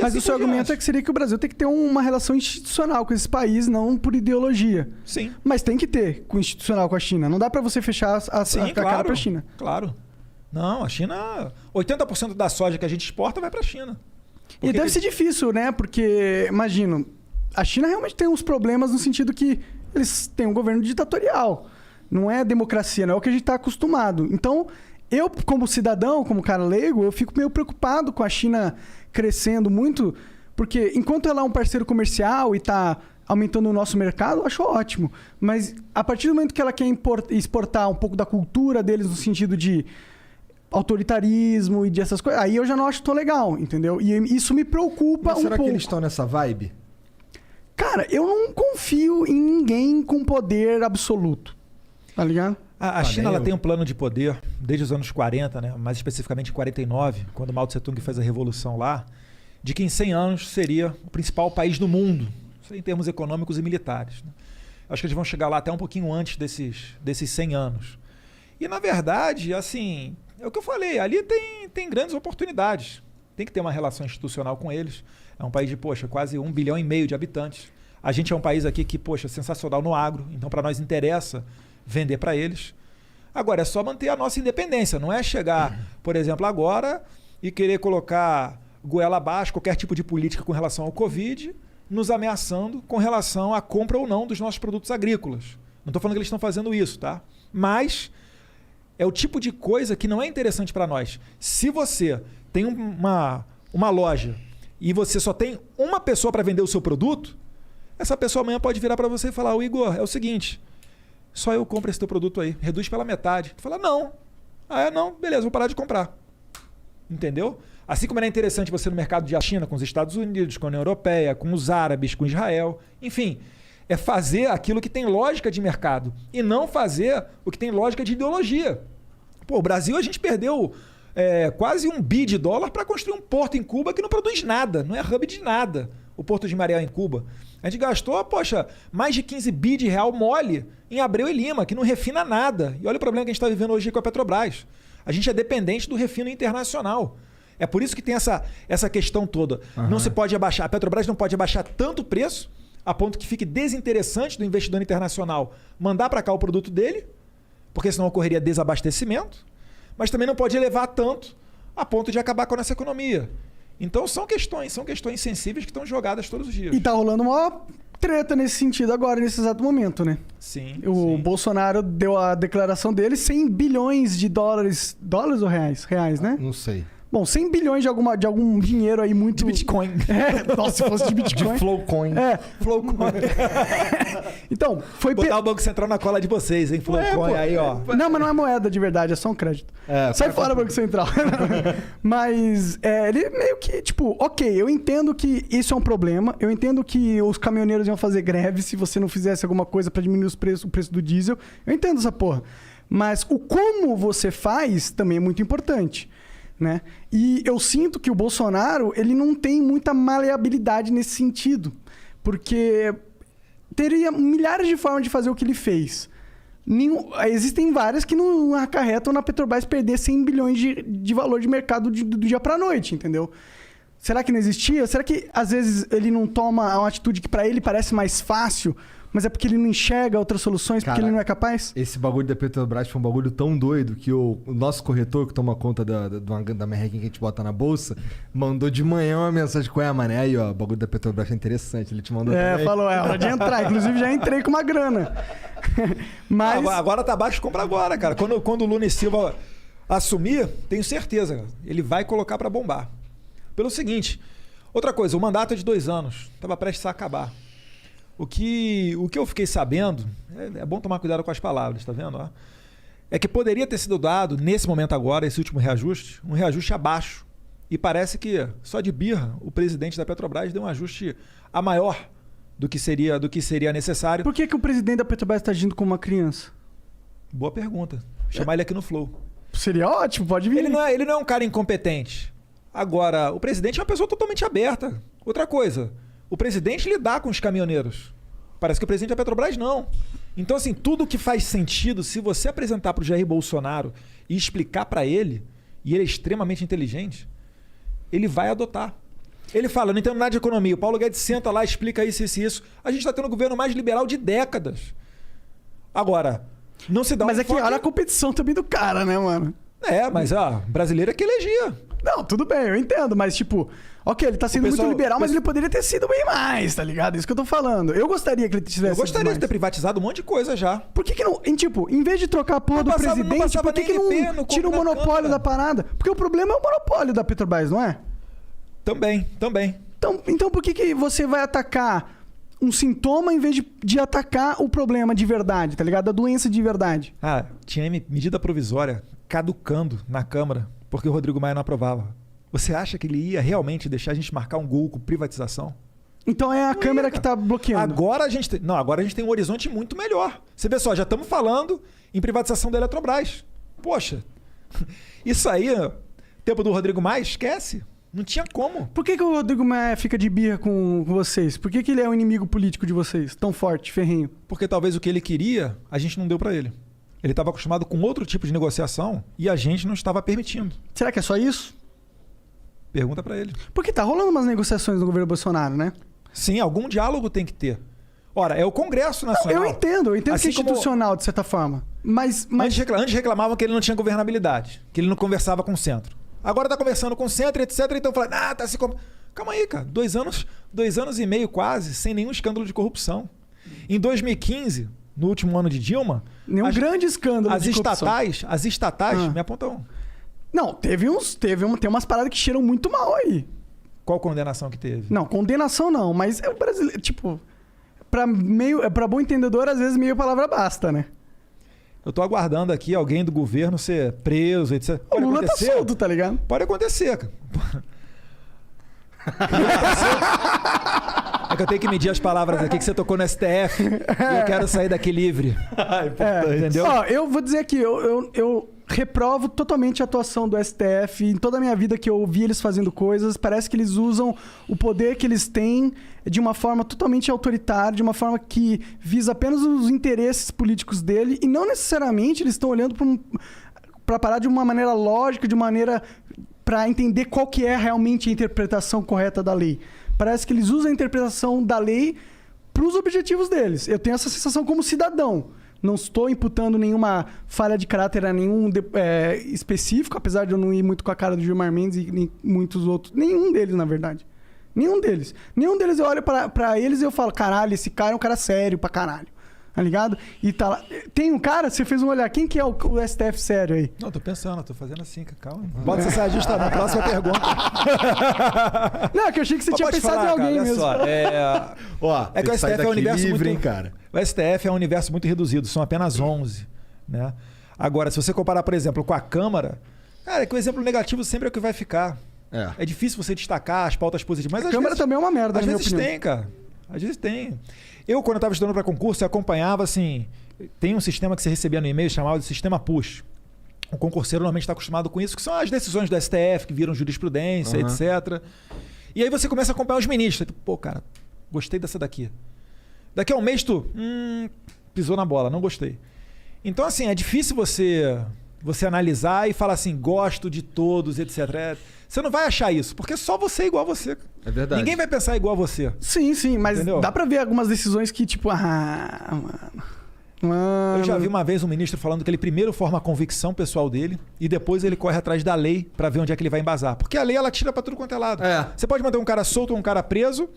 Mas o seu argumento seria que o Brasil tem que ter uma relação institucional com esses países, não por ideologia. Sim. Mas tem que ter com institucional com a China. Não dá para você fechar a cara para a China. Claro. Não, a China... 80% da soja que a gente exporta vai para a China. E deve ser difícil, né? Porque, imagino, a China realmente tem uns problemas no sentido que eles têm um governo ditatorial. Não é democracia, não é o que a gente está acostumado. Então, eu, como cidadão, como cara leigo, eu fico meio preocupado com a China crescendo muito, porque enquanto ela é um parceiro comercial e está aumentando o nosso mercado, eu acho ótimo. Mas a partir do momento que ela quer exportar um pouco da cultura deles no sentido de autoritarismo e de essas coisas, aí eu já não acho tão legal, entendeu? E isso me preocupa um pouco. Será que eles estão nessa vibe? Cara, eu não confio em ninguém com poder absoluto. Tá ligado? A China ela tem um plano de poder desde os anos 40, né? Mais especificamente em 49, quando Mao Tse-tung fez a revolução lá, de que em 100 anos seria o principal país do mundo, em termos econômicos e militares. Né? Acho que eles vão chegar lá até um pouquinho antes desses 100 anos. E, na verdade, assim, é o que eu falei, ali tem grandes oportunidades. Tem que ter uma relação institucional com eles. É um país de, quase 1,5 bilhão de habitantes. A gente é um país aqui que, sensacional no agro, então para nós interessa vender para eles. Agora, é só manter a nossa independência, não é chegar, por exemplo, agora e querer colocar goela abaixo qualquer tipo de política com relação ao Covid, nos ameaçando com relação à compra ou não dos nossos produtos agrícolas. Não estou falando que eles estão fazendo isso, tá? Mas é o tipo de coisa que não é interessante para nós. Se você tem uma loja e você só tem uma pessoa para vender o seu produto, essa pessoa amanhã pode virar para você e falar: Igor, é o seguinte, só eu compro esse teu produto aí, reduz pela metade. Tu fala: não. Não, beleza, vou parar de comprar. Entendeu? Assim como era interessante você no mercado de China, com os Estados Unidos, com a União Europeia, com os árabes, com Israel, enfim, é fazer aquilo que tem lógica de mercado e não fazer o que tem lógica de ideologia. O Brasil, a gente perdeu quase $1 bi para construir um porto em Cuba que não produz nada, não é hub de nada, o Porto de Mariel em Cuba. A gente gastou, mais de 15 bi de real mole em Abreu e Lima, que não refina nada. E olha o problema que a gente está vivendo hoje com a Petrobras. A gente é dependente do refino internacional. É por isso que tem essa questão toda. Uhum. Não se pode abaixar, a Petrobras não pode abaixar tanto o preço, a ponto que fique desinteressante do investidor internacional mandar para cá o produto dele, porque senão ocorreria desabastecimento, mas também não pode elevar tanto a ponto de acabar com a nossa economia. Então são questões sensíveis que estão jogadas todos os dias. E tá rolando uma treta nesse sentido agora, nesse exato momento, né? Sim. O Bolsonaro deu a declaração dele, 100 bilhões de dólares. Dólares ou reais? Reais, né? Não sei. Bom, 100 bilhões de algum dinheiro aí muito... De Bitcoin. Nossa, se fosse de Bitcoin. De Flowcoin. Flowcoin. Então, foi... Botar o Banco Central na cola de vocês, hein? Flowcoin aí, ó. Não, mas não é moeda de verdade, é só um crédito. Sai fora, Banco Central. Mas ele meio que, ok, eu entendo que isso é um problema, eu entendo que os caminhoneiros iam fazer greve se você não fizesse alguma coisa pra diminuir o preço do diesel. Eu entendo essa porra. Mas o como você faz também é muito importante. Né? E eu sinto que o Bolsonaro ele não tem muita maleabilidade nesse sentido, porque teria milhares de formas de fazer o que ele fez. Existem várias que não acarretam na Petrobras perder 100 bilhões de valor de mercado do dia para a noite, entendeu? Será que não existia? Será que às vezes ele não toma uma atitude que para ele parece mais fácil, mas é porque ele não enxerga outras soluções, porque ele não é capaz? Esse bagulho da Petrobras foi um bagulho tão doido que o nosso corretor, que toma conta da merrequinha que a gente bota na bolsa, mandou de manhã uma mensagem com mané, aí, ó, o bagulho da Petrobras é interessante. Ele te mandou também. Falou, é hora de entrar. Inclusive, já entrei com uma grana. Mas... Agora tá baixo, compra agora, cara. Quando o Lula e Silva assumir, tenho certeza, cara, ele vai colocar para bombar. Pelo seguinte, outra coisa, o mandato é de 2 anos, estava prestes a acabar. O que eu fiquei sabendo, é bom tomar cuidado com as palavras, tá vendo? Ó? É que poderia ter sido dado, nesse momento agora, esse último reajuste, um reajuste abaixo. E parece que, só de birra, o presidente da Petrobras deu um ajuste a maior do que seria necessário. Por que o presidente da Petrobras está agindo como uma criança? Boa pergunta. Chamar ele aqui no Flow. Seria ótimo, pode vir. Ele não é um cara incompetente. Agora, o presidente é uma pessoa totalmente aberta. Outra coisa, o presidente lidar com os caminhoneiros. Parece que o presidente da Petrobras não. Então, assim, tudo que faz sentido, se você apresentar para o Jair Bolsonaro e explicar para ele, e ele é extremamente inteligente, ele vai adotar. Ele fala, não entendo nada de economia. O Paulo Guedes senta lá, explica isso, isso e isso. A gente está tendo o governo mais liberal de décadas. Agora, não se dá Mas é que olha a competição também do cara, né, mano? Mas brasileiro é que elegia. Não, tudo bem, eu entendo, mas tipo... Ok, ele tá sendo muito liberal, mas ele poderia ter sido bem mais, tá ligado? Isso que eu tô falando. Eu gostaria que ele tivesse Eu gostaria de ter privatizado um monte de coisa já. Por que não... Tipo, em vez de trocar a porra do presidente, por que não tira o monopólio da parada? Porque o problema é o monopólio da Petrobras, não é? Também. Então por que você vai atacar um sintoma em vez de atacar o problema de verdade, tá ligado? A doença de verdade. Tinha medida provisória caducando na Câmara porque o Rodrigo Maia não aprovava. Você acha que ele ia realmente deixar a gente marcar um gol com privatização? Então é a Câmara que tá bloqueando. Agora a gente tem um horizonte muito melhor. Você vê só, já estamos falando em privatização da Eletrobras. Poxa, isso aí, tempo do Rodrigo Maia, esquece. Não tinha como. Por que o Rodrigo Maia fica de birra com vocês? Por que ele é o inimigo político de vocês? Tão forte, ferrenho? Porque talvez o que ele queria, a gente não deu para ele. Ele estava acostumado com outro tipo de negociação e a gente não estava permitindo. Será que é só isso? Pergunta para ele. Porque tá rolando umas negociações no governo Bolsonaro, né? Sim, algum diálogo tem que ter. Ora, é o Congresso Nacional. Eu entendo assim que é institucional, de certa forma. Mas... Antes reclamavam que ele não tinha governabilidade, que ele não conversava com o centro. Agora tá conversando com o centro, etc. Então fala, tá se... Calma aí, cara. 2 anos e meio quase, sem nenhum escândalo de corrupção. Em 2015, no último ano de Dilma... Nenhum grande escândalo de corrupção. As estatais me apontam... Não, tem umas paradas que cheiram muito mal aí. Qual condenação que teve? Não, condenação não, mas é o brasileiro, tipo, pra bom entendedor, às vezes meio palavra basta, né? Eu tô aguardando aqui alguém do governo ser preso, etc. O Lula tá solto, tá ligado? Pode acontecer, cara. É que eu tenho que medir as palavras aqui que você tocou no STF e eu quero sair daqui livre. Entendeu? Eu vou dizer aqui, eu reprovo totalmente a atuação do STF. Em toda a minha vida que eu vi eles fazendo coisas, parece que eles usam o poder que eles têm de uma forma totalmente autoritária, de uma forma que visa apenas os interesses políticos dele e não necessariamente eles estão olhando para parar de uma maneira lógica, de uma maneira para entender qual que é realmente a interpretação correta da lei. Parece que eles usam a interpretação da lei para os objetivos deles. Eu tenho essa sensação como cidadão. Não estou imputando nenhuma falha de caráter a nenhum específico, apesar de eu não ir muito com a cara do Gilmar Mendes e nem muitos outros. Nenhum deles, na verdade. Nenhum deles. Nenhum deles eu olho pra eles e eu falo, caralho, esse cara é um cara sério pra caralho. Tá ligado? E tá lá. Tem um cara, você fez um olhar, quem que é o STF sério aí? Não, tô pensando, tô fazendo assim, calma. Bota essa ajusta na próxima pergunta. Não, que eu achei que você tinha pensado em alguém mesmo. Só, que o STF é um universo livre, muito... hein, cara? O STF é um universo muito reduzido, são apenas 11. Né? Agora, se você comparar, por exemplo, com a Câmara, cara, é que o exemplo negativo sempre é o que vai ficar. É difícil você destacar as pautas positivas. Mas a Câmara também é uma merda, às vezes tem, cara. Às vezes tem. Eu, quando eu estava estudando para concurso, eu acompanhava, assim... Tem um sistema que você recebia no e-mail chamado de sistema push. O concurseiro normalmente está acostumado com isso, que são as decisões do STF, que viram jurisprudência, etc. E aí você começa a acompanhar os ministros. Pô, cara, gostei dessa daqui. Daqui a um mês tu... pisou na bola, não gostei. Então, assim, é difícil você analisar e falar assim, gosto de todos, etc. Você não vai achar isso, porque só você é igual a você. É verdade. Ninguém vai pensar igual a você. Sim, mas entendeu? Dá pra ver algumas decisões que, tipo, mano... Eu já vi uma vez um ministro falando que ele primeiro forma a convicção pessoal dele e depois ele corre atrás da lei pra ver onde é que ele vai embasar. Porque a lei, ela tira pra tudo quanto é lado. Você pode manter um cara solto ou um cara preso,